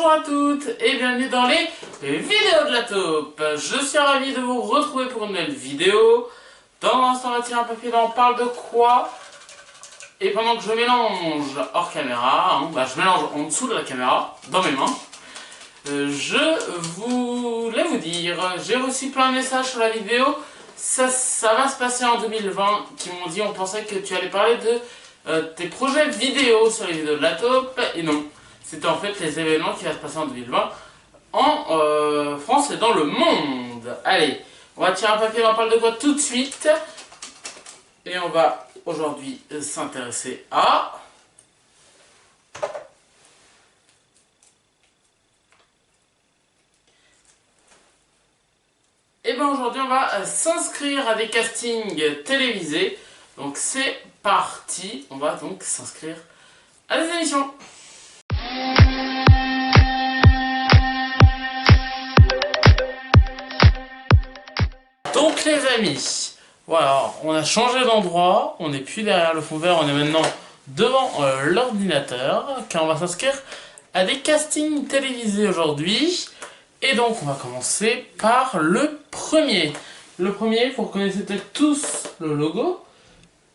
Bonjour à toutes et bienvenue dans les vidéos de la taupe. Je suis ravi de vous retrouver pour une nouvelle vidéo. Dans l'instant, on va tirer un papier, on parle de quoi? Et pendant que je mélange hors caméra, je mélange en dessous de la caméra, dans mes mains, je voulais vous dire, j'ai reçu plein de messages sur la vidéo. Ça va se passer en 2020, qui m'ont dit on pensait que tu allais parler de tes projets vidéo sur les vidéos de la taupe, et non. C'était en fait les événements qui vont se passer en 2020 en France et dans le monde. Allez, on va tirer un papier, on parle de quoi tout de suite. Et on va aujourd'hui s'intéresser à... Et bien aujourd'hui on va s'inscrire à des castings télévisés. Donc c'est parti, on va donc s'inscrire à des émissions. Donc les amis, voilà, on a changé d'endroit, on n'est plus derrière le fond vert, on est maintenant devant l'ordinateur, car on va s'inscrire à des castings télévisés aujourd'hui. Et donc on va commencer par le premier. Le premier, vous reconnaissez peut-être tous le logo.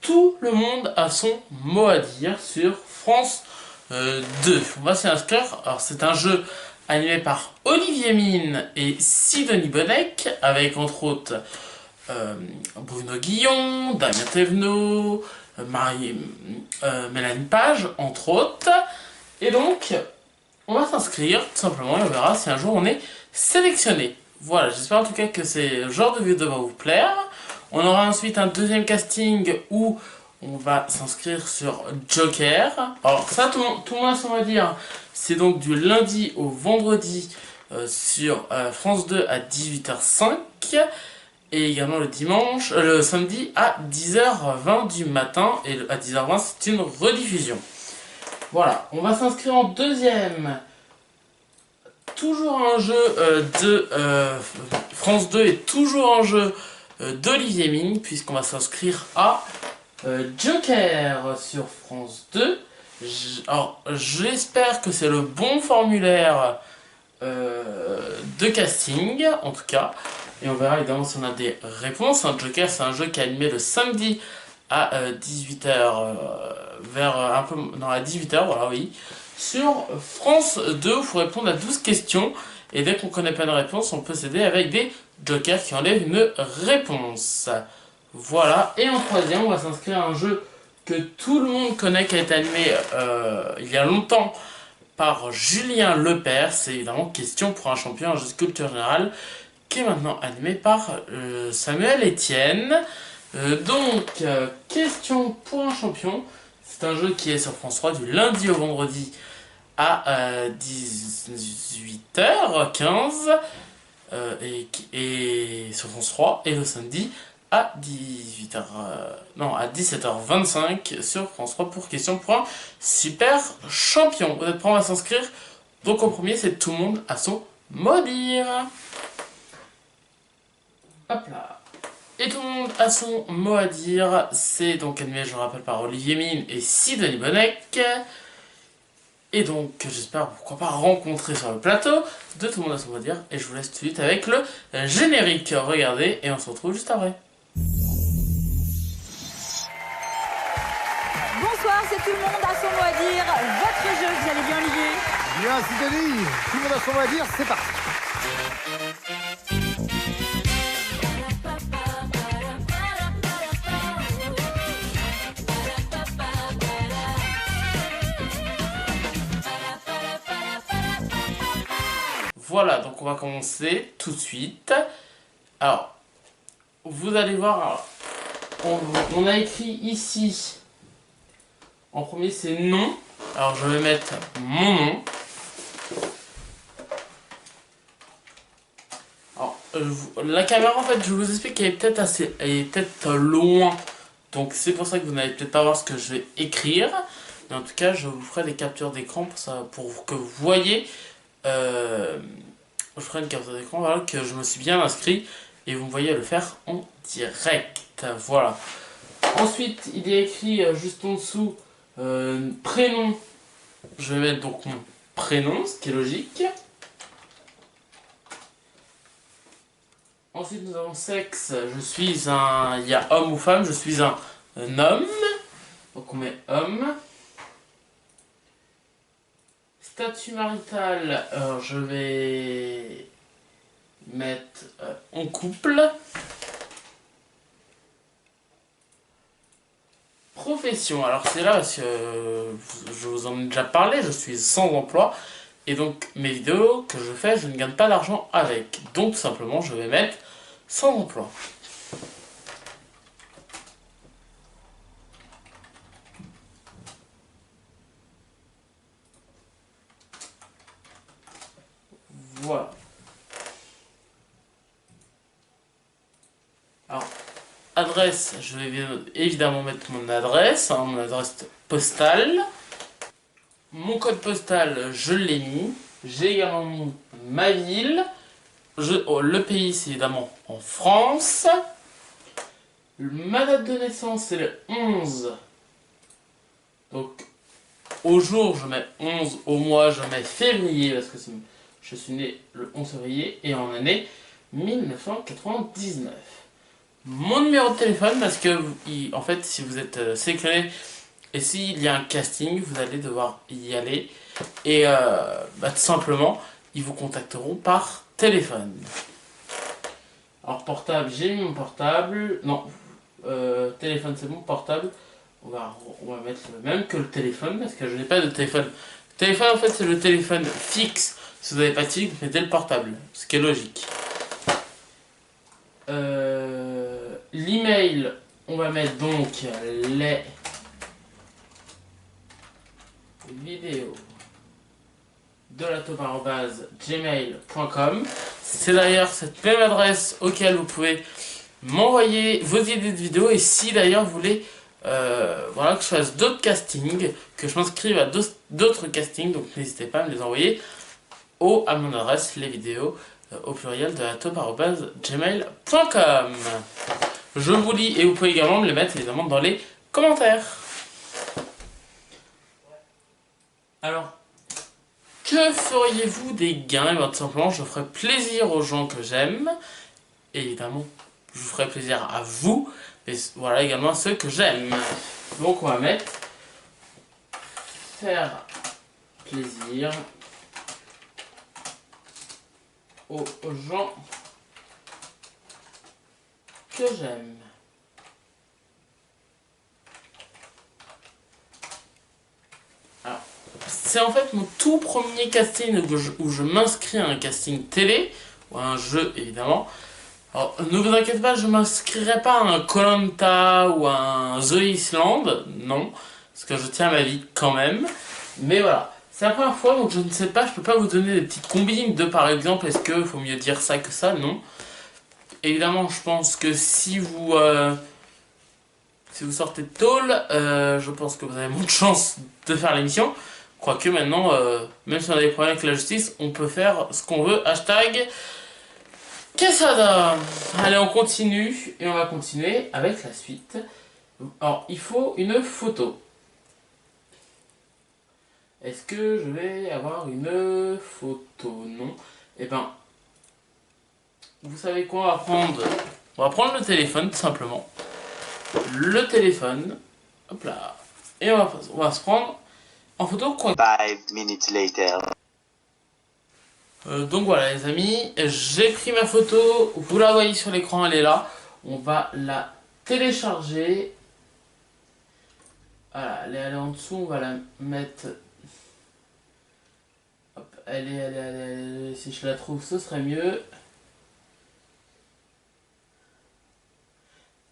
Tout le monde a son mot à dire sur France 2. On va s'y inscrire. Alors c'est un jeu animé par Olivier Mine et Sidonie Bonnec, avec entre autres Bruno Guillon, Damien Thévenot, Mélanie Page, entre autres. Et donc, on va s'inscrire tout simplement et on verra si un jour on est sélectionné. Voilà, j'espère en tout cas que ce genre de vidéo va vous plaire. On aura ensuite un deuxième casting où on va s'inscrire sur Joker. Alors ça, tout le monde a son mot à dire. C'est donc du lundi au vendredi sur France 2 à 18h05. Et également le samedi à 10h20 du matin. Et à 10h20, c'est une rediffusion. Voilà, on va s'inscrire en deuxième. Toujours un jeu de France 2 et toujours un jeu d'Olivier Mine, puisqu'on va s'inscrire à Joker sur France 2. Alors, j'espère que c'est le bon formulaire de casting, en tout cas. Et on verra évidemment si on a des réponses. Un Joker, c'est un jeu qui est animé le samedi à 18h, à 18h, voilà, oui. Sur France 2, il faut répondre à 12 questions. Et dès qu'on connaît pas de réponse, on peut s'aider avec des jokers qui enlèvent une réponse. Voilà. Et en troisième, on va s'inscrire à un jeu que tout le monde connaît, qui a été animé il y a longtemps par Julien Lepers. C'est évidemment Question pour un champion, un jeu de culture générale, qui est maintenant animé par Samuel Etienne. Question pour un champion. C'est un jeu qui est sur France 3 du lundi au vendredi à 18h15 et sur France 3, et le samedi à 17h25 sur France 3 pour Question pour un super champion. Vous êtes prêts? On va s'inscrire. Donc en premier, c'est tout le monde à son mot à dire. Hop là. Et tout le monde a son mot à dire. C'est donc animé, je le rappelle, par Olivier Mine et Sidonie Bonnec. Et donc, j'espère, pourquoi pas, rencontrer sur le plateau de Tout le monde a son mot à dire. Et je vous laisse tout de suite avec le générique. Regardez, et on se retrouve juste après. Bonsoir, c'est Tout le monde a son mot à dire. Votre jeu, vous allez bien, Olivier? Bien, Sidonie. Tout le monde a son mot à dire, c'est parti. Voilà, donc on va commencer tout de suite. Alors, vous allez voir, on a écrit ici, en premier c'est nom. Alors je vais mettre mon nom. Alors, la caméra, en fait, je vous explique qu'elle est peut-être loin. Donc c'est pour ça que vous n'allez peut-être pas voir ce que je vais écrire. Mais en tout cas, je vous ferai des captures d'écran pour que vous voyez... je ferai une capture d'écran, voilà, que je me suis bien inscrit et vous me voyez le faire en direct. Voilà. Ensuite, il est écrit juste en dessous prénom. Je vais mettre donc mon prénom, ce qui est logique. Ensuite, nous avons sexe. Je suis un... Il y a homme ou femme. Je suis un homme. Donc, on met homme. Statut marital. Alors, je vais mettre en couple. Profession. Alors, c'est là parce que je vous en ai déjà parlé. Je suis sans emploi. Et donc, mes vidéos que je fais, je ne gagne pas d'argent avec. Donc, tout simplement, je vais mettre sans emploi. Voilà. Alors, adresse, je vais évidemment mettre mon adresse, hein, mon adresse postale. Mon code postal, je l'ai mis. J'ai également mis ma ville. Le pays, c'est évidemment en France. Ma date de naissance, c'est le 11. Donc, au jour, je mets 11. Au mois, je mets février, parce que je suis né le 11 février. Et en année 1999. Mon numéro de téléphone, parce que, en fait, si vous êtes sélectionné et s'il y a un casting, vous allez devoir y aller. Et tout simplement, ils vous contacteront par téléphone. Alors portable, j'ai mis mon portable. Non, téléphone c'est bon, portable. On va mettre le même que le téléphone parce que je n'ai pas de téléphone. Le téléphone en fait c'est le téléphone fixe. Si vous n'avez pas de fixe, vous mettez le portable. Ce qui est logique. L'email, on va mettre donc les vidéos de la taupe@gmail.com. C'est d'ailleurs cette même adresse auquel vous pouvez m'envoyer vos idées de vidéos et si d'ailleurs vous voulez voilà, que je fasse d'autres castings, que je m'inscrive à d'autres castings, donc n'hésitez pas à me les envoyer à mon adresse, les vidéos au pluriel de la taupe@gmail.com. Je vous lis et vous pouvez également me les mettre évidemment dans les commentaires. Alors, que feriez-vous des gains? Tout simplement, je ferai plaisir aux gens que j'aime. Évidemment, je vous ferai plaisir à vous. Et voilà également à ceux que j'aime. Donc, on va mettre faire plaisir aux gens que j'aime. Alors, c'est en fait mon tout premier casting où je m'inscris à un casting télé, ou à un jeu évidemment. Alors, ne vous inquiétez pas, je ne m'inscrirai pas à un koh ou à un The Island, non, parce que je tiens à ma vie quand même. Mais voilà, c'est la première fois, donc je ne sais pas, je peux pas vous donner des petites combines de par exemple, est-ce qu'il faut mieux dire ça que ça, non. Évidemment, je pense que si vous sortez de tôle, je pense que vous avez moins de chance de faire l'émission. Quoique maintenant, même si on a des problèmes avec la justice, on peut faire ce qu'on veut. Hashtag Quesada. Allez, on continue. Et on va continuer avec la suite. Alors, il faut une photo. Est-ce que je vais avoir une photo? Non. Eh ben, vous savez quoi, on va prendre le téléphone tout simplement. Le téléphone. Hop là. Et on va se prendre en photo. 5 minutes later. Donc voilà les amis, j'ai pris ma photo, vous la voyez sur l'écran, elle est là. On va la télécharger. Voilà, elle est en dessous, on va la mettre. Hop, elle est, si je la trouve ce serait mieux.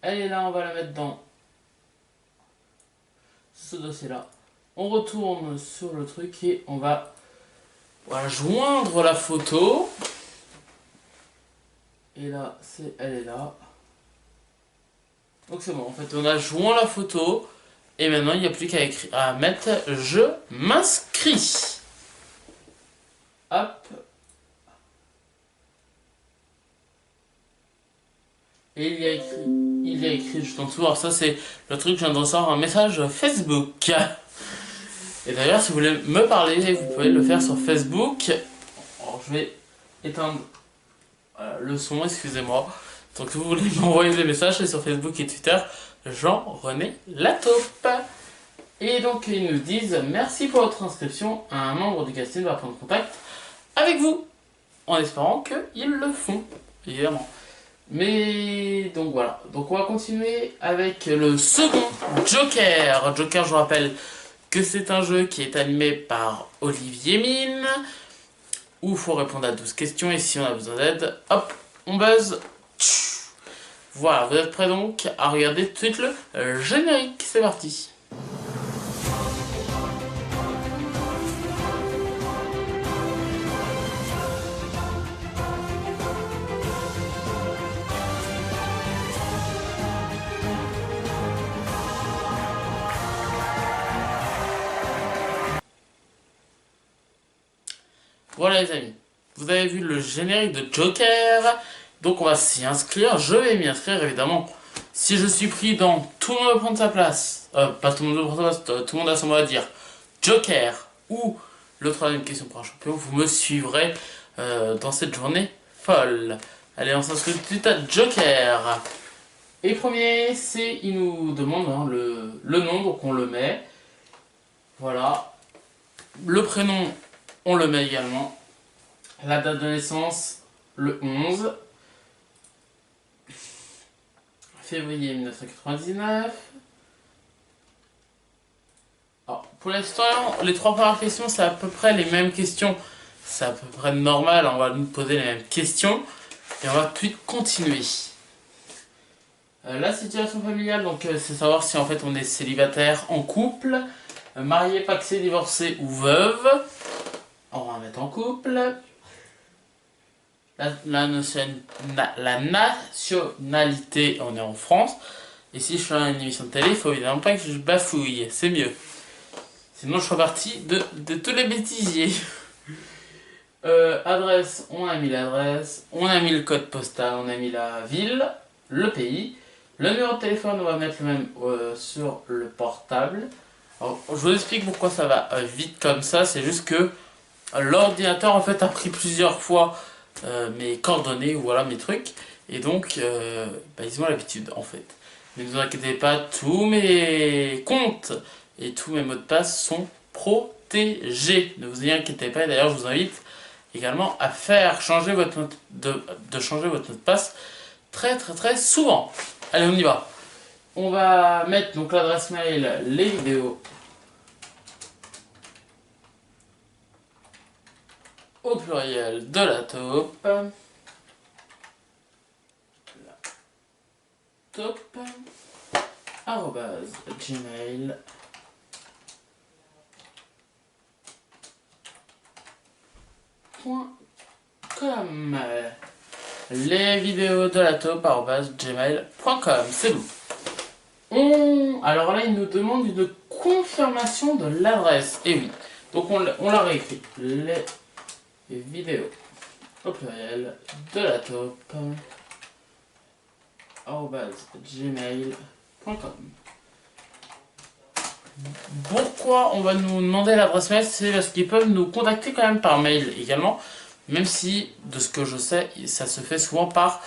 Elle est là, on va la mettre dans ce dossier là. On retourne sur le truc et on va joindre la photo. Et là, elle est là. Donc c'est bon, en fait on a joint la photo. Et maintenant il n'y a plus qu'à mettre je m'inscris. Hop. Et il y a écrit juste en dessous. Alors ça c'est le truc, je viens de recevoir un message Facebook. Et d'ailleurs, si vous voulez me parler, vous pouvez le faire sur Facebook. Alors, je vais éteindre le son, excusez-moi. Donc, si vous voulez m'envoyer des messages, c'est sur Facebook et Twitter, Jean-René Lataupe. Et donc, ils nous disent merci pour votre inscription. Un membre du casting va prendre contact avec vous, en espérant qu'ils le font, évidemment. Mais donc voilà, donc on va continuer avec le second Joker. Joker, je vous rappelle que c'est un jeu qui est animé par Olivier Mine, où il faut répondre à 12 questions et si on a besoin d'aide, hop, on buzz. Voilà, vous êtes prêts donc à regarder tout de suite le générique, c'est parti. Voilà les amis, vous avez vu le générique de Joker, donc on va s'y inscrire, je vais m'y inscrire évidemment. Si je suis pris dans tout le monde va prendre sa place, pas tout le monde va prendre sa place, tout le monde a son mot à dire, Joker ou le troisième question pour un champion, vous me suivrez dans cette journée folle. Allez, on s'inscrit tout de suite à Joker. Et premier, c'est, il nous demande hein, le nom, donc on le met. Voilà. Le prénom, on le met également. La date de naissance, le 11 février 1999. Alors, pour l'instant, les trois premières questions, c'est à peu près les mêmes questions. C'est à peu près normal, on va nous poser les mêmes questions. Et on va tout de suite continuer. La situation familiale, donc c'est savoir si en fait on est célibataire, en couple, marié, pacsé, divorcé ou veuve. On va mettre en couple. La nationalité, on est en France. Et si je fais une émission de télé, il faut évidemment pas que je bafouille, c'est mieux. Sinon je serai parti de tous les bêtisiers. Adresse, on a mis l'adresse, on a mis le code postal, on a mis la ville, le pays. Le numéro de téléphone, on va mettre le même sur le portable. Alors, je vous explique pourquoi ça va vite comme ça, c'est juste que l'ordinateur en fait a pris plusieurs fois mes coordonnées ou voilà mes trucs et donc ils ont l'habitude en fait. Mais ne vous inquiétez pas, tous mes comptes et tous mes mots de passe sont protégés. Ne vous y inquiétez pas et d'ailleurs je vous invite également à faire changer votre de changer votre mot de passe très souvent. Allez, on y va. On va mettre donc l'adresse mail, les vidéos au pluriel de la taupe. La taupe @gmail.com. Les vidéos de la taupe @gmail.com. C'est bon. Alors là, il nous demande une confirmation de l'adresse. Et oui. Donc on l'a réécrit. Les vidéos au pluriel de la taupe @gmail.com. Pourquoi on va nous demander l'adresse mail? C'est parce qu'ils peuvent nous contacter quand même par mail également. Même si, de ce que je sais, ça se fait souvent par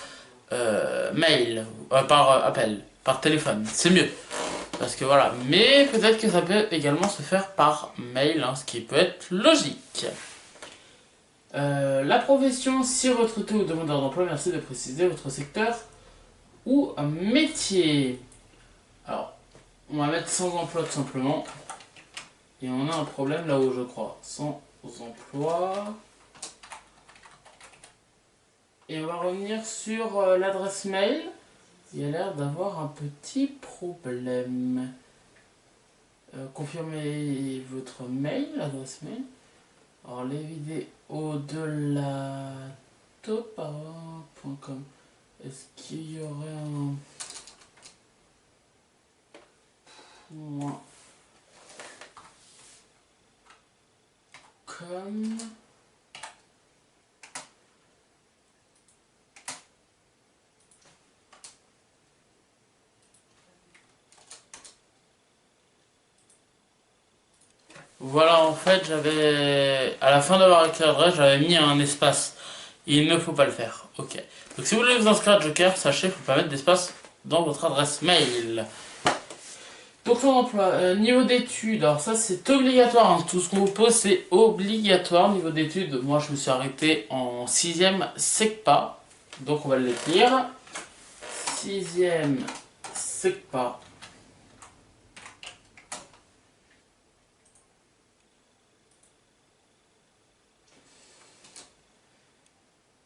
mail, par appel, par téléphone. C'est mieux. Parce que voilà. Mais peut-être que ça peut également se faire par mail, hein, ce qui peut être logique. La profession, si retraité ou demandeur d'emploi, merci de préciser votre secteur ou un métier. Alors, on va mettre sans emploi tout simplement. Et on a un problème là-haut, je crois. Sans emploi. Et on va revenir sur l'adresse mail. Il y a l'air d'avoir un petit problème. Confirmez votre mail, l'adresse mail. Alors les vidéos de la taupe.com. Est-ce qu'il y aurait un point com? Voilà, en fait, j'avais, à la fin d'avoir écrit l'adresse, j'avais mis un espace. Il ne faut pas le faire. Ok. Donc si vous voulez vous inscrire à Joker, sachez qu'il ne faut pas mettre d'espace dans votre adresse mail. Donc son emploi, niveau d'études, alors ça c'est obligatoire, hein. Tout ce qu'on vous pose c'est obligatoire. Niveau d'études, moi je me suis arrêté en 6ème SECPA, donc on va l'écrire. 6ème SECPA.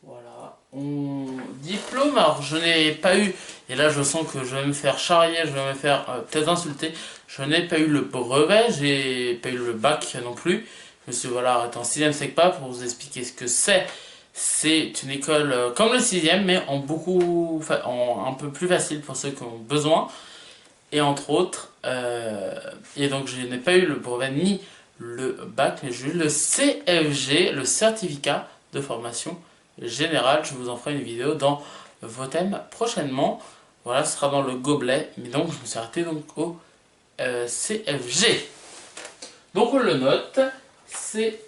Voilà. Diplôme, alors je n'ai pas eu, et là je sens que je vais me faire charrier, je vais me faire peut-être insulter, je n'ai pas eu le brevet, j'ai pas eu le bac non plus. Je me suis voilà, arrêté en 6ème SECPA pour vous expliquer ce que c'est. C'est une école comme le 6ème, mais en beaucoup, en un peu plus facile pour ceux qui ont besoin. Et entre autres, et donc je n'ai pas eu le brevet ni le bac, mais j'ai eu le CFG, le certificat de formation générale. Je vous en ferai une vidéo dans vos thèmes prochainement. Voilà, ce sera dans le gobelet, mais donc je me suis arrêté donc au CFG. Donc on le note, CFG.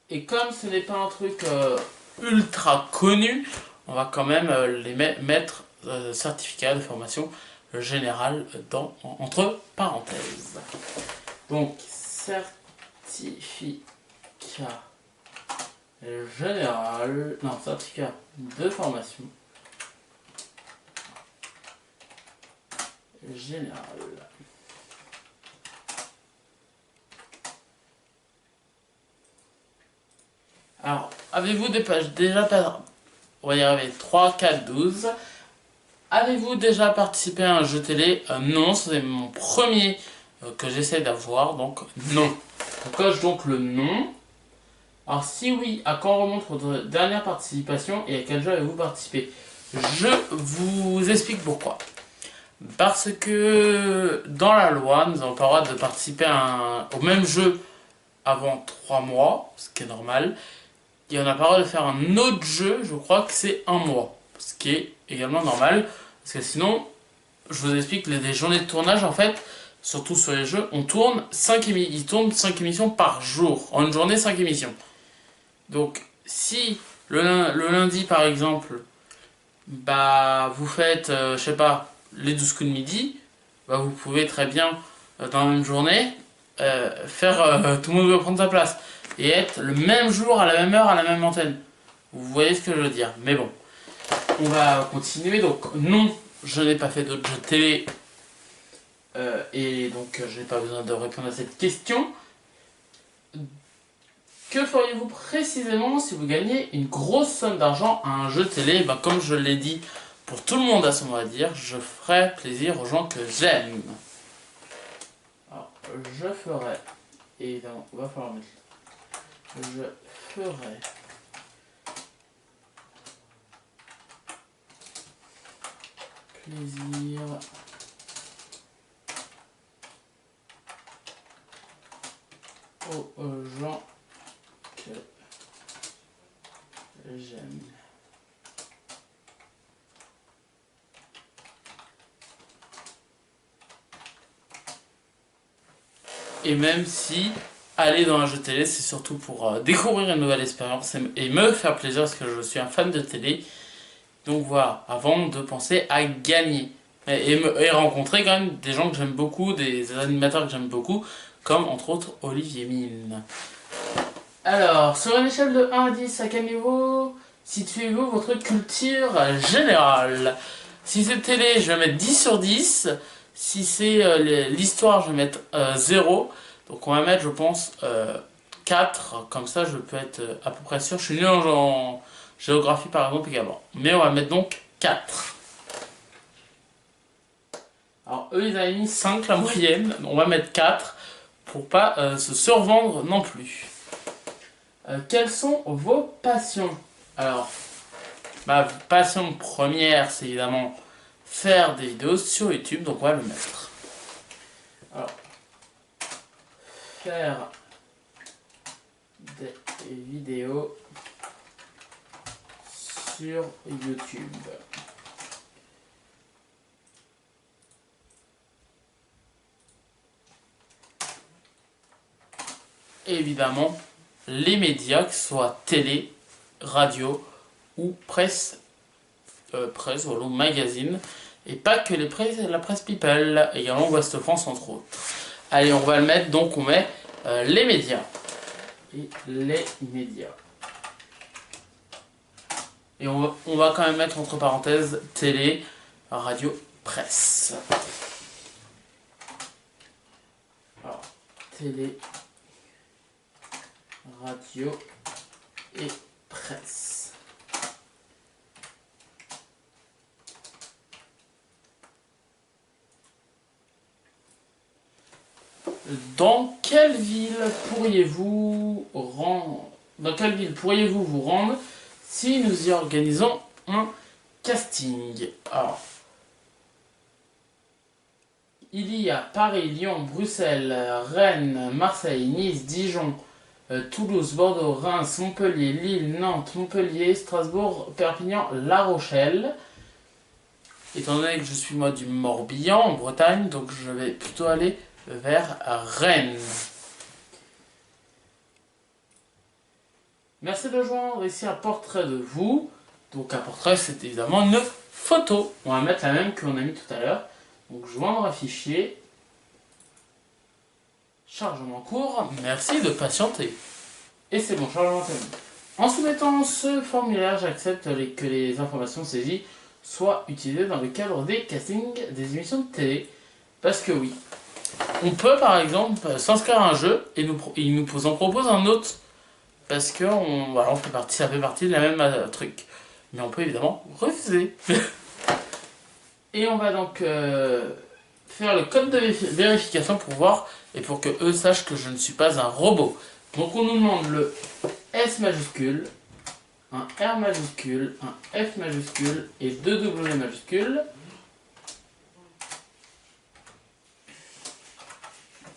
Et comme ce n'est pas un truc ultra connu, on va quand même les mettre certificat de formation générale entre parenthèses. Donc certificat général, non, certificat de formation générale. Alors, avez-vous des pages déjà, on va y arriver, 3, 4, 12. Avez-vous déjà participé à un jeu télé? Non, c'est mon premier que j'essaie d'avoir, donc non. On coche donc le non. Alors si oui, à quand remonte votre dernière participation et à quel jeu avez-vous participé? Je vous explique pourquoi. Parce que dans la loi, nous n'avons pas le droit de participer au même jeu avant 3 mois, ce qui est normal. Et on n'a pas le droit de faire un autre jeu, je crois que c'est 1 mois, ce qui est également normal. Parce que sinon, je vous explique, les journées de tournage, en fait, surtout sur les jeux, on tourne 5 émissions, ils tournent 5 émissions par jour. En une journée, 5 émissions. Donc, si le lundi, par exemple, bah, vous faites, je sais pas, les 12 coups de midi, bah, vous pouvez très bien, dans la même journée, tout le monde va prendre sa place. Et être le même jour, à la même heure, à la même antenne. Vous voyez ce que je veux dire. Mais bon, on va continuer. Donc, non, je n'ai pas fait d'autres jeux de télé. Et donc, je n'ai pas besoin de répondre à cette question. Que feriez-vous précisément si vous gagnez une grosse somme d'argent à un jeu de télé? Ben, comme je l'ai dit, pour tout le monde à son mot à dire, je ferai plaisir aux gens que j'aime. Alors, je ferai, évidemment, il va falloir mettre. Je ferai plaisir aux gens que j'aime. Et même si aller dans un jeu télé, c'est surtout pour découvrir une nouvelle expérience et me faire plaisir parce que je suis un fan de télé. Donc voilà, avant de penser à gagner. Et rencontrer quand même des gens que j'aime beaucoup, des animateurs que j'aime beaucoup, comme entre autres Olivier Mine. Alors, sur une échelle de 1 à 10, à quel niveau situez-vous votre culture générale? Si c'est télé, je vais mettre 10 sur 10. Si c'est l'histoire, je vais mettre 0. Donc on va mettre, je pense, 4. Comme ça, je peux être à peu près sûr. Je suis nul en géographie, par exemple, également. Mais on va mettre donc 4. Alors, eux, ils avaient mis 5 la moyenne. On va mettre 4 pour pas se survendre non plus. Quelles sont vos passions? Alors, ma passion première, c'est évidemment faire des vidéos sur YouTube, donc on va le mettre. Alors, faire des vidéos sur YouTube. Et évidemment, les médias, que ce soit télé, radio ou presse, voilà, magazine. Et pas que la presse People, également Ouest France entre autres. Allez, on va le mettre, donc on met les médias. Et les médias. Et on va quand même mettre entre parenthèses télé, radio, presse. Alors, télé, radio et presse. Dans quelle ville pourriez-vous vous rendre si nous y organisons un casting? Alors, il y a Paris, Lyon, Bruxelles, Rennes, Marseille, Nice, Dijon, Toulouse, Bordeaux, Reims, Montpellier, Lille, Nantes, Montpellier, Strasbourg, Perpignan, La Rochelle. Étant donné que je suis moi du Morbihan, en Bretagne, donc je vais plutôt aller vers Rennes. Merci de joindre ici un portrait de vous. Donc un portrait, c'est évidemment une photo. On va mettre la même qu'on a mis tout à l'heure. Donc joindre un fichier. Chargement court. Merci de patienter. Et c'est bon, chargement terminé. En soumettant ce formulaire, j'accepte que les informations saisies soient utilisées dans le cadre des castings des émissions de télé. Parce que oui, on peut par exemple s'inscrire à un jeu et il nous en propose un autre. Parce que ça fait partie de la même truc. Mais on peut évidemment refuser. Et on va donc faire le code de vérification pour voir et pour que eux sachent que je ne suis pas un robot. Donc on nous demande le S majuscule, un R majuscule, un F majuscule et 2 W majuscules.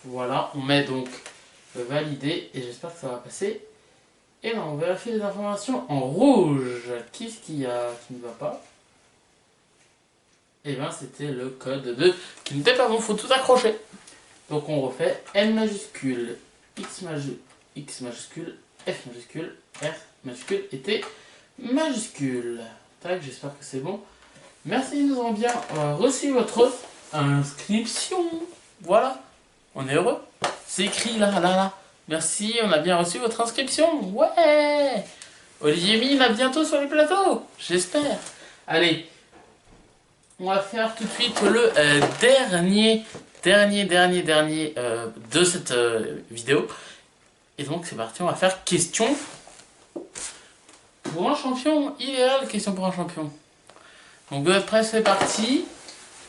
Voilà, on met donc valider et j'espère que ça va passer. Et là, on vérifie les informations en rouge. Qu'est-ce qu'il y a qui ne va pas? Et bien, c'était le code qui n'était pas bon, faut tout accrocher. Donc, on refait N majuscule, X majuscule, F majuscule, R majuscule et T majuscule. Tac, j'espère que c'est bon. Merci, nous avons bien reçu votre inscription. Voilà, on est heureux. C'est écrit là. Merci, on a bien reçu votre inscription. Ouais! Olivier Mine à bientôt sur les plateaux. J'espère. Allez, on va faire tout de suite le dernier de cette vidéo. Et donc c'est parti, on va faire question pour un champion idéal. Question pour un champion. Donc vous êtes prêts, c'est parti.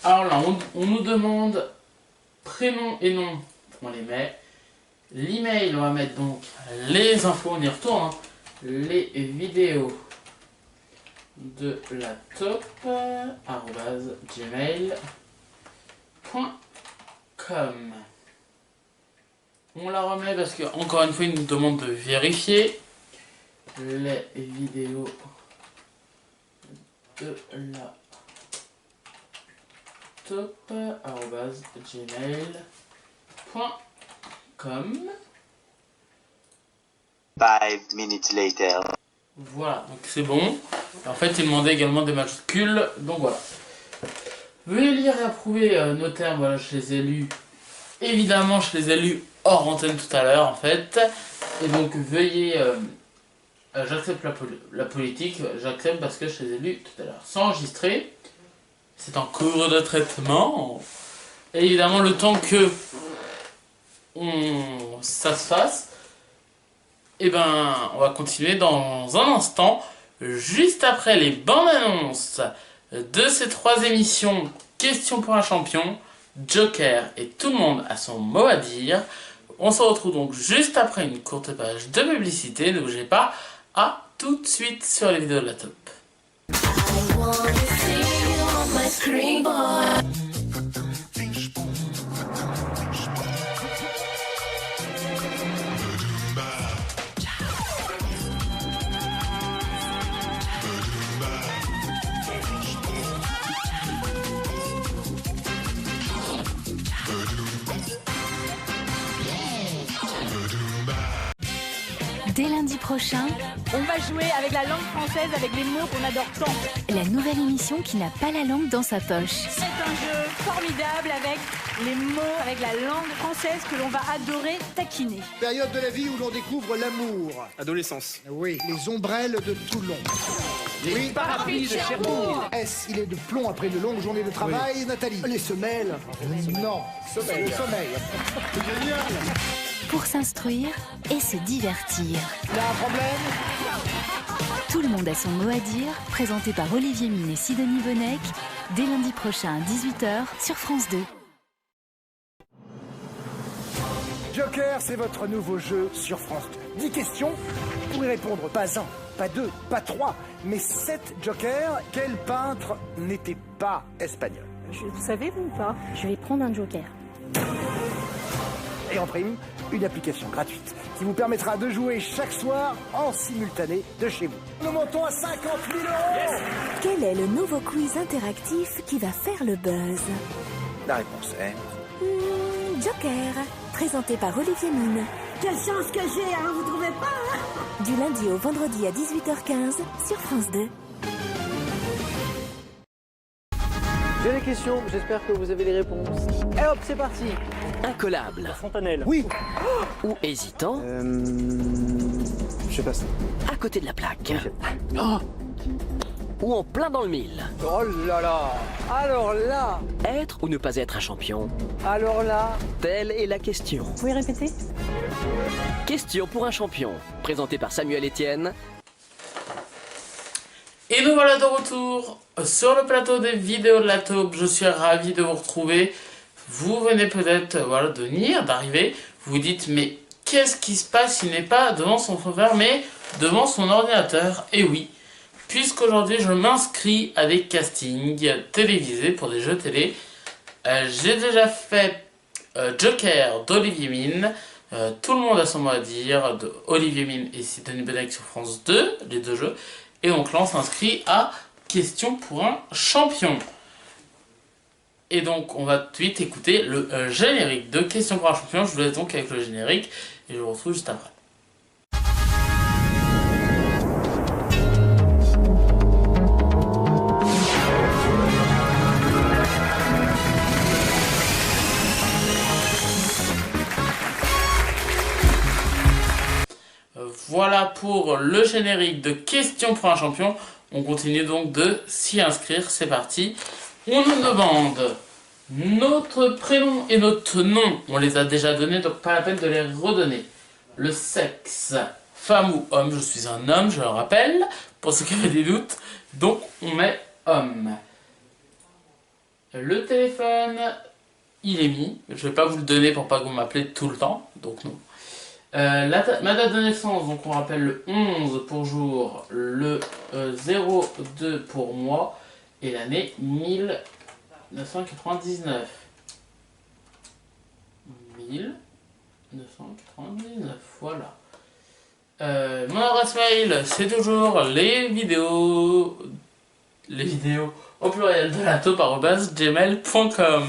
Alors là, on nous demande prénom et nom. On les met. L'email, on va mettre donc les infos, on y retourne, hein. Les vidéos de la top @gmail.com. On la remet parce que encore une fois il nous demande de vérifier les vidéos de la top @gmail.com. 5 minutes later. Voilà, donc c'est bon. En fait, il demandait également des majuscules, donc voilà. Veuillez lire et approuver nos termes, voilà, je les ai lus. Évidemment, je les ai lus hors antenne tout à l'heure, en fait. Et donc, veuillez... j'accepte la politique, j'accepte parce que je les ai lus tout à l'heure. S'enregistrer, c'est en cours de traitement. Et évidemment, le temps que ça se fasse, et ben, on va continuer dans un instant, juste après les bandes annonces de ces 3 émissions. Question pour un champion, Joker et tout le monde a son mot à dire. On se retrouve donc juste après une courte page de publicité. Ne bougez pas, à tout de suite sur les vidéos de la top. lundi prochain, On va jouer avec la langue française, avec les mots qu'on adore tant. la nouvelle émission qui n'a pas la langue dans sa poche. C'est un jeu formidable avec les mots, avec la langue française que l'on va adorer taquiner. Période de la vie où l'on découvre l'amour. Adolescence. Oui, les ombrelles de Toulon. Oui, parapluies de Cherbourg. il est de plomb après une longue journée de travail, Nathalie. Les semelles. Non, le sommeil. C'est génial. Pour s'instruire et se divertir. Il y a un problème? Tout le monde a son mot à dire, présenté par Olivier Mine et Sidonie Bonnec, dès lundi prochain à 18h sur France 2. Joker, c'est votre nouveau jeu sur France 2. 10 questions pour y répondre. Pas un, pas deux, pas trois, mais 7 jokers. Quel peintre n'était pas espagnol? Vous savez, vous ou pas? Je vais prendre un joker. Et en prime, une application gratuite qui vous permettra de jouer chaque soir en simultané de chez vous. Nous montons à 50 000 €. Quel est le nouveau quiz interactif qui va faire le buzz? La réponse est... Joker, présenté par Olivier Mine. Quelle chance que j'ai, hein, vous trouvez pas? Du lundi au vendredi à 18h15 sur France 2. J'ai les questions, j'espère que vous avez les réponses. Et hop, c'est parti. Incollable Fontanelle. Oui. ou hésitant, Je sais pas ça. à côté de la plaque. Oh. Ou en plein dans le mille. Oh là là. Alors là. Être ou ne pas être un champion, Alors là. telle est la question. Vous pouvez répéter? Question pour un champion, présenté par Samuel Etienne. Et nous voilà de retour sur le plateau des vidéos de la taupe. Je suis ravi de vous retrouver. Vous venez peut-être de venir, d'arriver. Vous vous dites, mais qu'est-ce qui se passe? Il n'est pas devant son fond vert, mais devant son ordinateur. Et oui, puisqu'aujourd'hui je m'inscris à des castings télévisés pour des jeux télé. J'ai déjà fait Joker d'Olivier Mine. Tout le monde a son mot à dire, de Olivier Mine et Sidonie Bonnec sur France 2, les deux jeux. Et donc là on s'inscrit à Question pour un champion. Et donc on va tout de suite écouter le générique de Question pour un champion. Je vous laisse donc avec le générique et je vous retrouve juste après. Voilà pour le générique de Question pour un champion. On continue donc de s'y inscrire, c'est parti. On nous demande notre prénom et notre nom. On les a déjà donnés, donc pas la peine de les redonner. Le sexe, femme ou homme. Je suis un homme, je le rappelle, pour ceux qui avaient des doutes. Donc on met homme. Le téléphone, il est mis. Je ne vais pas vous le donner pour pas que vous m'appelez tout le temps, donc non. Ma date de naissance, donc on rappelle le 11 pour jour, le 02 pour mois et l'année 1999. 1999, voilà. Mon adresse mail, c'est toujours les vidéos au pluriel de la taupe@gmail.com.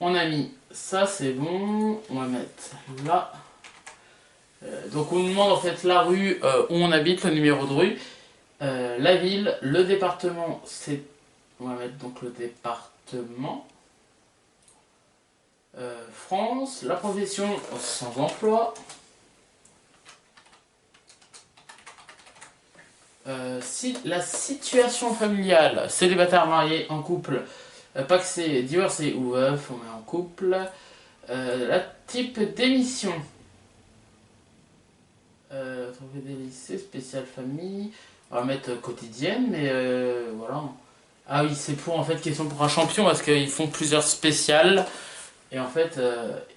On a mis ça, c'est bon, on va mettre là. Donc on nous demande en fait la rue où on habite, le numéro de rue, la ville, le département, c'est... On va mettre donc le département. France, la profession sans emploi. La situation familiale, célibataire, marié, en couple, pacsé, divorcé ou veuf, on met en couple. La type d'émission. Trouver des lycées, spécial famille. On va mettre quotidienne, mais voilà. Ah oui, c'est pour en fait question pour un champion parce qu'ils font plusieurs spéciales. Et en fait,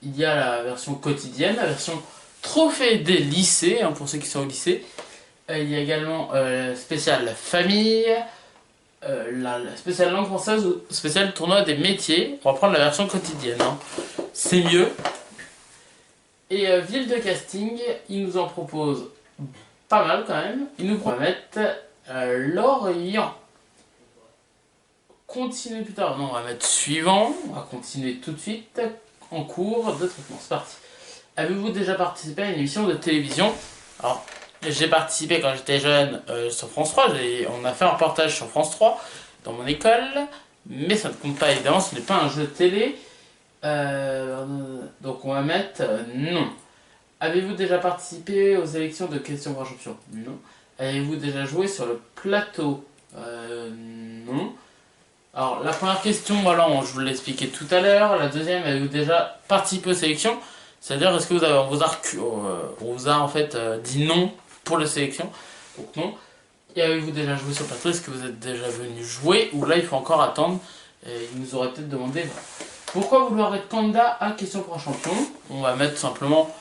il y a la version quotidienne, la version trophée des lycées, hein, pour ceux qui sont au lycée. Il y a également spécial famille, la spéciale langue française ou spécial tournoi des métiers. On va prendre la version quotidienne, hein. C'est mieux. Et ville de casting, il nous en propose pas mal quand même. Il nous promettent Lorient. Continuer plus tard, non, on va mettre suivant. On va continuer tout de suite en cours de traitement. C'est parti. Avez-vous déjà participé à une émission de télévision? Alors, j'ai participé quand j'étais jeune sur France 3, on a fait un reportage sur France 3 dans mon école, mais ça ne compte pas évidemment, ce n'est pas un jeu de télé. Donc on va mettre non. Avez-vous déjà participé aux élections de questions pour un champion? Non. Avez-vous déjà joué sur le plateau? Non. Alors la première question, voilà, je vous l'ai expliqué tout à l'heure. La deuxième, avez-vous déjà participé aux sélections? C'est-à-dire, est-ce que on vous a en fait dit non pour les sélections? Donc non. Et avez-vous déjà joué sur le plateau? Est-ce que vous êtes déjà venu jouer? Ou là, il faut encore attendre. Et il nous aurait peut-être demandé, voilà. Pourquoi vouloir être candidat à question pour un champion? On va mettre simplement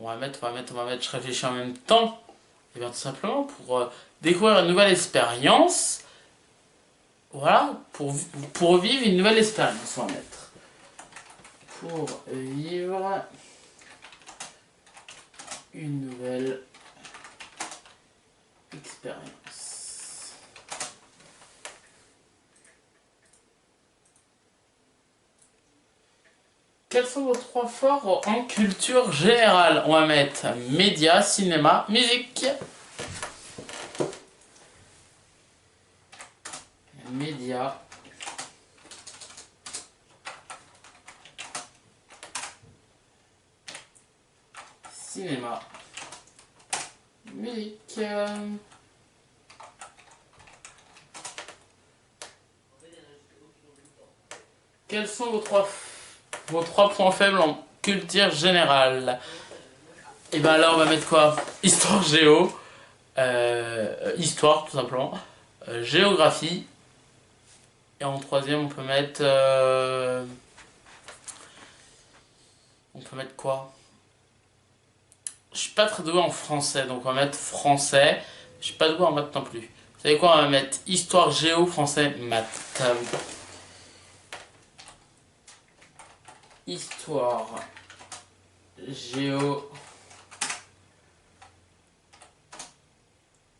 on va mettre, je réfléchis en même temps. Et bien tout simplement pour découvrir une nouvelle expérience. Voilà, pour vivre une nouvelle expérience, on va mettre. Pour vivre une nouvelle expérience. Quels sont vos 3 forts en culture générale? On va mettre médias, cinéma, musique. Médias. Cinéma. Musique. Quels sont vos 3 points faibles en culture générale? Et ben là on va mettre quoi? Histoire géo, histoire tout simplement, géographie, et en 3e on peut mettre quoi? Je suis pas très doué en français, donc on va mettre français. Je suis pas doué en maths non plus. Vous savez quoi? On va mettre histoire, géo, français, maths. Histoire, géo,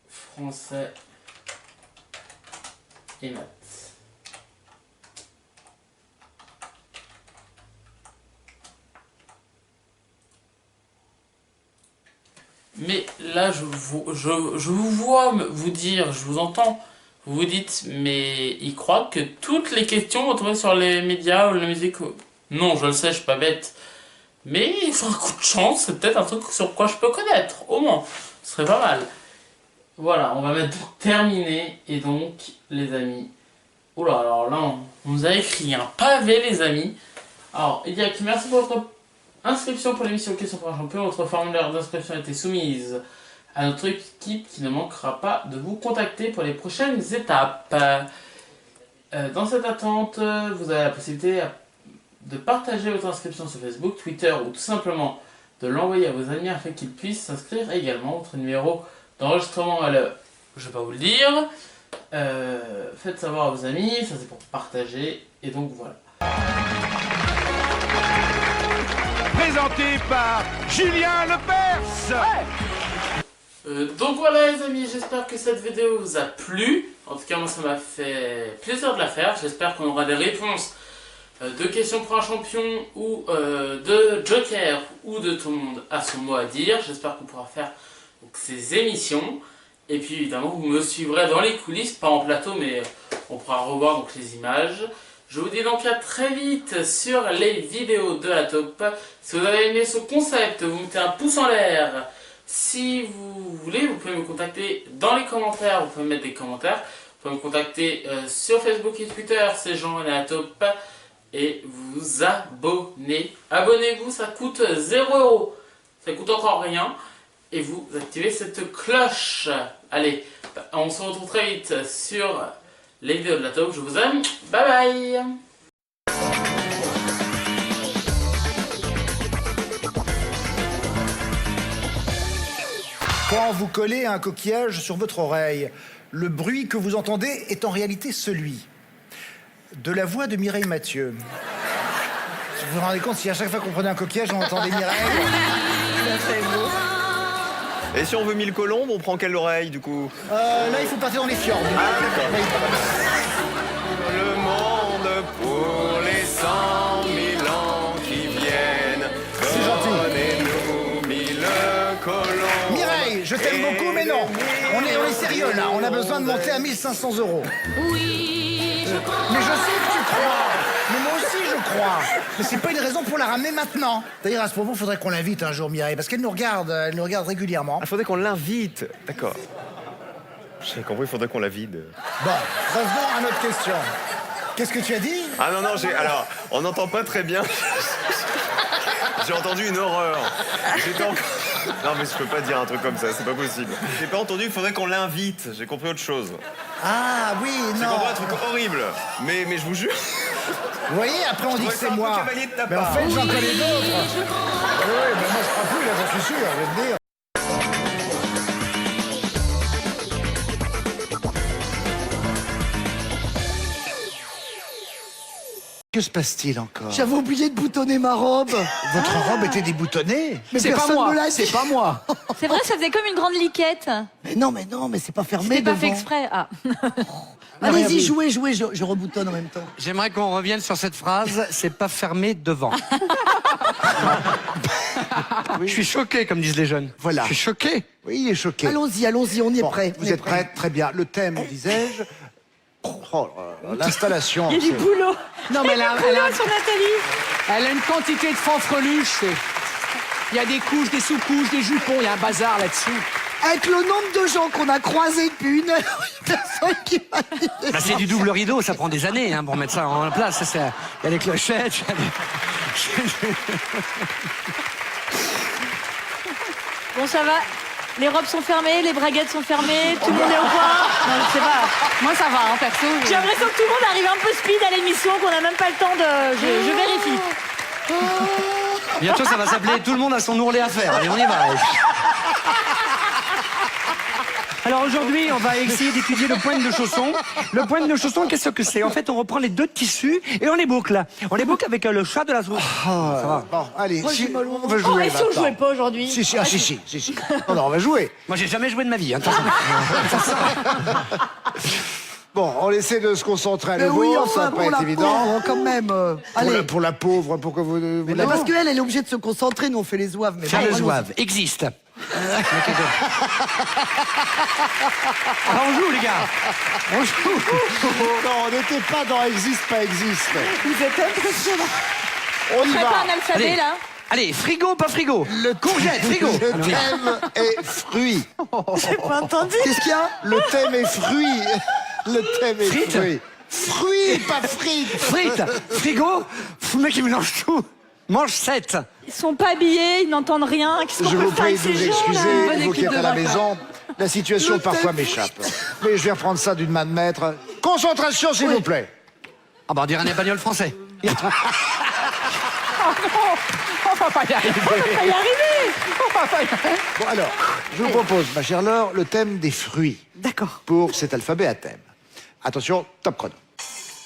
français et maths. Mais là, je vous vois vous dire, je vous entends, vous vous dites, mais il croit que toutes les questions vont tomber sur les médias ou la musique. Non, je le sais, je suis pas bête. Mais il faut un coup de chance, c'est peut-être un truc sur quoi je peux connaître, au moins. Ce serait pas mal. Voilà, on va mettre terminé. Et donc, les amis. Oula, alors là, on nous a écrit un pavé, les amis. Alors, il y a qui merci pour votre inscription pour l'émission Question pour un champion. Votre formulaire d'inscription a été soumise à notre équipe qui ne manquera pas de vous contacter pour les prochaines étapes. Dans cette attente, vous avez la possibilité de partager votre inscription sur Facebook, Twitter ou tout simplement de l'envoyer à vos amis afin qu'ils puissent s'inscrire également. Votre numéro d'enregistrement à l'heure, je vais pas vous le dire. Faites savoir à vos amis, ça c'est pour partager. Et donc voilà. Présenté par Julien Lepers. Donc voilà les amis, j'espère que cette vidéo vous a plu. En tout cas moi ça m'a fait plaisir de la faire. J'espère qu'on aura des réponses de questions pour un champion ou de Joker ou de tout le monde a son mot à dire. J'espère qu'on pourra faire donc, ces émissions. Et puis évidemment vous me suivrez dans les coulisses, pas en plateau mais on pourra revoir donc, les images. Je vous dis donc à très vite sur les vidéos de la taupe. Si vous avez aimé ce concept, vous mettez un pouce en l'air. Si vous voulez, vous pouvez me contacter dans les commentaires, vous pouvez mettre des commentaires. Vous pouvez me contacter sur Facebook et Twitter, c'est Jean et la taupe. Et vous abonnez. Abonnez-vous, ça coûte 0 €. Ça coûte encore rien. Et vous activez cette cloche. Allez, on se retrouve très vite sur les vidéos de la taupe. Je vous aime. Bye bye. Quand vous collez un coquillage sur votre oreille, le bruit que vous entendez est en réalité celui de la voix de Mireille Mathieu. Vous vous rendez compte si à chaque fois qu'on prenait un coquillage, on entendait Mireille? C'est beau. Et si on veut 1000 colombes, on prend quelle oreille du coup? Là, il faut partir dans les fjords. Ah, d'accord. Le monde pour les 100. Je t'aime beaucoup, mais non. On est sérieux, là. On a besoin de monter à 1500 €. Oui, je crois. Mais je sais que tu crois. Mais moi aussi, je crois. Mais c'est pas une raison pour la ramener maintenant. D'ailleurs, à ce propos, il faudrait qu'on l'invite un jour, Mireille, parce qu'elle nous regarde régulièrement. Il faudrait qu'on l'invite. D'accord. J'ai compris, il faudrait qu'on la vide. Bon, revenons à notre question. Qu'est-ce que tu as dit? Ah non, alors, on n'entend pas très bien. J'ai entendu une horreur. J'étais encore... Non, mais je peux pas dire un truc comme ça, c'est pas possible. J'ai pas entendu, il faudrait qu'on l'invite. J'ai compris autre chose. Ah oui, J'ai non. compris un truc horrible. Mais je vous jure... Vous voyez, après on dit que c'est un peu moi. cavalier de ta Mais en part. fait, j'en connais d'autres. Oui, mais moi je crois plus, là, j'en suis sûr, je vais te dire. Que se passe-t-il encore? J'avais oublié de boutonner ma robe. Votre robe était déboutonnée? Mais C'est pas personne moi, me l'a dit. c'est pas moi. C'est vrai, ça faisait comme une grande liquette. Mais non, mais c'est pas fermé C'était pas devant. fait exprès. Ah. Allez-y, jouez, je reboutonne en même temps. J'aimerais qu'on revienne sur cette phrase, c'est pas fermé devant. Je suis choqué, comme disent les jeunes. Voilà. Je suis choqué. Oui, il est choqué. Allons-y, on y est Bon, prêt. vous êtes prêts? Très bien. Le thème, disais-je... Oh, l'installation. Il y a du c'est- boulot. Non, mais elle a, Sur Nathalie. elle a une quantité de fanfreluches. Il y a des couches, des sous-couches, des jupons, il y a un bazar là-dessus. Avec le nombre de gens qu'on a croisés depuis une heure, personne qui m'a dit. Bah, c'est du double rideau, ça prend des années pour mettre ça en place. Il y a des clochettes, il y a des... Bon, ça va. Les robes sont fermées, les braguettes sont fermées, tout le monde est au point. Non, je sais pas. Moi, ça va, hein, perso. J'ai l'impression que tout le monde arrive un peu speed à l'émission, qu'on n'a même pas le temps de... Je vérifie. Bientôt, ça va s'appeler « Tout le monde a son ourlet à faire ». Allez, on y va. Alors aujourd'hui, on va essayer d'étudier le pointe de chausson. Le pointe de chausson, qu'est-ce que c'est? En fait, on reprend les deux tissus et on les boucle. On les boucle avec le chat de la souris. Ça va. Bon, allez, si, on va Oh, jouer et si on maintenant. jouait pas aujourd'hui? Si. Non, on va jouer. Moi, j'ai jamais joué de ma vie. Hein, de toute façon. Bon, on essaie de se concentrer à Mais nouveau, oui, ça enfin, va pas pour être la évident. pauvre, quand même. Allez. Pour la pauvre, pour que vous... Mais parce qu'elle, elle est obligée de se concentrer, nous on fait les zouaves. Mais Faire bon, le allons-y. zouave existe. Alors on joue, les gars. On joue. Non, on n'était pas dans existe, pas existe. Vous êtes impressionnants. On y Ferait pas va. un alphabet, Allez. là? Allez, frigo, pas frigo. Le courgette, frigo. Le thème est fruits. J'ai pas entendu. Qu'est-ce qu'il y a? Le thème est fruits. Le thème est Frites. fruits. Fruits, pas frites. Frites, frigo. Le mec, il mélange tout. Mange 7. Ils sont pas habillés, ils n'entendent rien. Qu'est-ce qu'on Je peut vous faire prie avec de vous ces gens, là? excuser, Bonne vous qui équipe êtes de à la vainqueurs. maison. La situation parfois m'échappe. Mais je vais reprendre ça d'une main de maître. Concentration, s'il vous plaît. Ah bah on dirait un espagnol français. On va pas y arriver. Bon, alors, je vous propose, ma chère Laure, le thème des fruits. D'accord. Pour cet alphabet à thème. Attention, top chrono.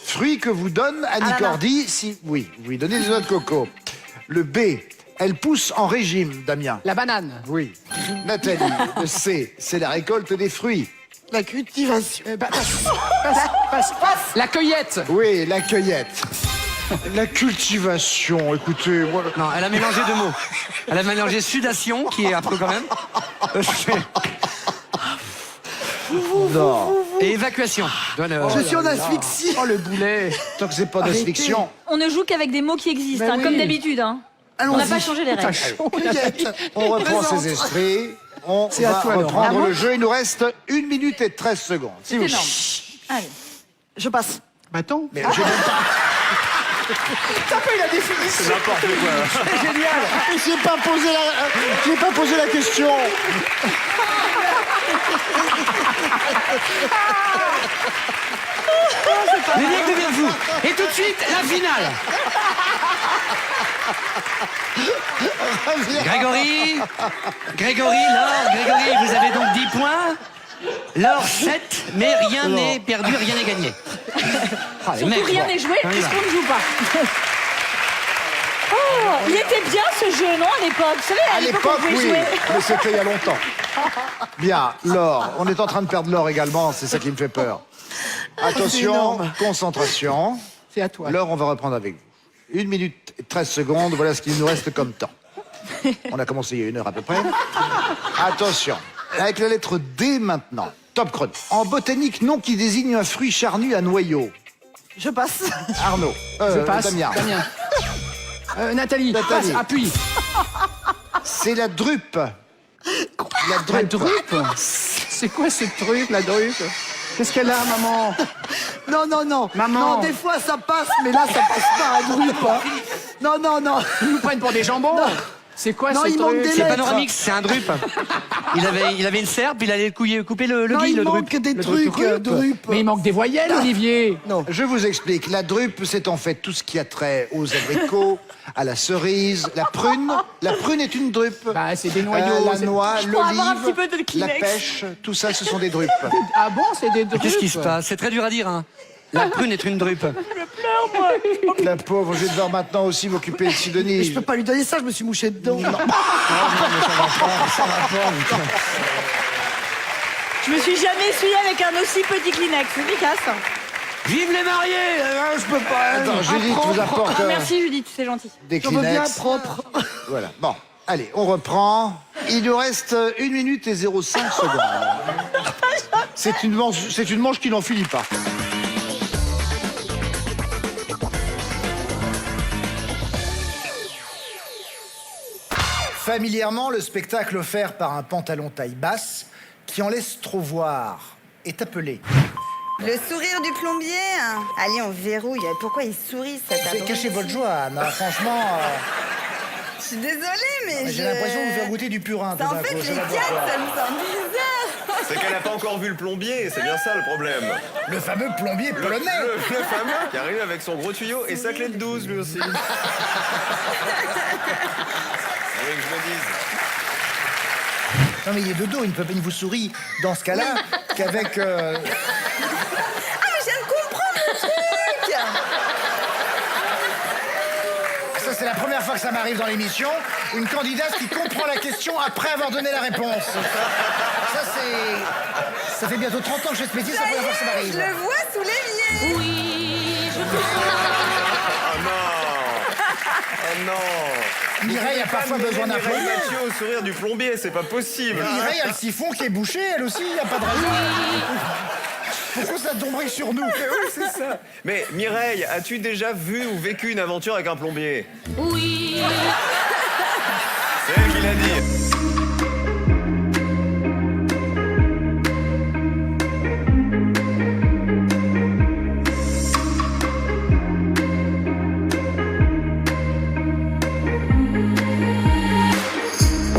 Fruits que vous donne Annie Cordy si... Oui, vous lui donnez des noix de coco. Le B, elle pousse en régime, Damien. La banane. Oui. Nathalie, le C, c'est la récolte des fruits. La cultivation. Passe. La cueillette. Oui, la cueillette. La cultivation, écoutez, moi... Non, elle a mélangé deux mots. Elle a mélangé sudation, qui est un peu quand même. Non. Et évacuation. Je suis en asphyxie. Oh, le boulet. Tant que c'est pas d'asphyxion. On ne joue qu'avec des mots qui existent, Ben hein, oui. comme d'habitude. Hein. On Allons-y. n'a pas changé les règles. On reprend ses esprits. On C'est à va toi, Laure. reprendre Ah bon le jeu. Il nous reste 1 minute et 13 secondes. C'est énorme. Allez. Je passe. Attends. Mais j'ai même pas... Il a défini. C'est n'importe quoi. C'est génial. J'ai pas posé la question. Les mecs deviennent fous. Et tout de suite, la finale. Grégory, Laure, vous avez donc 10 points. Laure, 7, mais rien n'est perdu, rien n'est gagné. Ah, les Surtout mecs, rien bon. n'est joué On y va. puisqu'on ne joue pas. Oh, il était bien ce jeu, non, à l'époque? Vous savez, à l'époque, on pouvait oui, jouer. mais c'était il y a longtemps. Bien, Laure, on est en train de perdre Laure également, c'est ça qui me fait peur. Attention, énorme. concentration. C'est à toi. Laure, on va reprendre avec vous. 1 minute et 13 secondes, voilà ce qu'il nous reste comme temps. On a commencé il y a 1 heure à peu près. Attention, Avec la lettre D maintenant. Top chrono. En botanique, nom qui désigne un fruit charnu à noyau. Je passe. Arnaud. Je passe. Damien. Nathalie. Nathalie. Passe. Appuie. C'est la drupe. La drupe. La drupe. C'est quoi cette drupe, la drupe? Qu'est-ce qu'elle a, maman? Non, non, non. Maman. Non, des fois ça passe, mais là ça passe pas à drupe. Non, non, non. Ils nous prennent pour des jambons. C'est quoi Non, cette il manque drupe? des C'est lettres. panoramix, c'est un drupe. Il avait une serpe, il allait couper le Non, gui, il le drupe. manque des Le trucs, drupe. drupe. Mais il manque des voyelles, Olivier. Non. Je vous explique. La drupe, c'est en fait tout ce qui a trait aux abricots, à la cerise, la prune. La prune est une drupe. Bah, c'est des noyaux. La noix, pourrais avoir un petit l'olive, peu de la Kleenex. pêche, tout ça, ce sont des drupes. Ah bon, c'est des drupes? Qu'est-ce qui se passe? C'est très dur à dire, hein. La prune est une drupe. La pauvre, je vais devoir maintenant aussi m'occuper de Sidonie. Mais je peux pas lui donner ça, je me suis mouché dedans. Je me suis jamais essuyée avec un aussi petit Kleenex. C'est efficace. Vive les mariés! Je peux pas. Attends, Judith vous apporte Ah, merci Judith, c'est gentil. des Je veux bien Kleenex. propre. Voilà. Bon, allez, on reprend. Il nous reste 1 minute et 05 secondes. C'est une manche qui n'en finit pas. Familièrement, le spectacle offert par un pantalon taille basse qui en laisse trop voir est appelé. Le sourire du plombier. Allez, on verrouille. Pourquoi il sourit, cet abruti? Cachez votre joie, Anna. Franchement, Je suis désolée, mais j'ai l'impression de vous faire goûter du purin. Ça, tout en d'un fait, coup, les je sais pas gars, pourquoi. ça me semble bizarre. C'est qu'elle n'a pas encore vu le plombier, c'est bien ça le problème. Le fameux plombier polonais. Le fameux qui arrive avec son gros tuyau et sa clé de 12 lui aussi. Allez, que je me dise. Non mais il est de dos, il ne peut pas vous sourire dans ce cas-là qu'avec... Ah, mais je viens de comprendre le truc. Ça c'est la première fois que ça m'arrive dans l'émission. Une candidate qui comprend la question après avoir donné la réponse. Ça c'est... Ça fait bientôt 30 ans que je fais ce métier, c'est la première fois que ça Je m'arrive. le vois sous l'évier. Oui, je Oh non. Oh non. Mireille a parfois besoin d'un Mireille plombier. Mathieu au sourire du plombier, c'est pas possible. Mireille a le siphon qui est bouché, elle aussi, il n'y a pas de raison. Pourquoi ça tomberait sur nous? Oui, c'est ça. Mais Mireille, as-tu déjà vu ou vécu une aventure avec un plombier? Oui.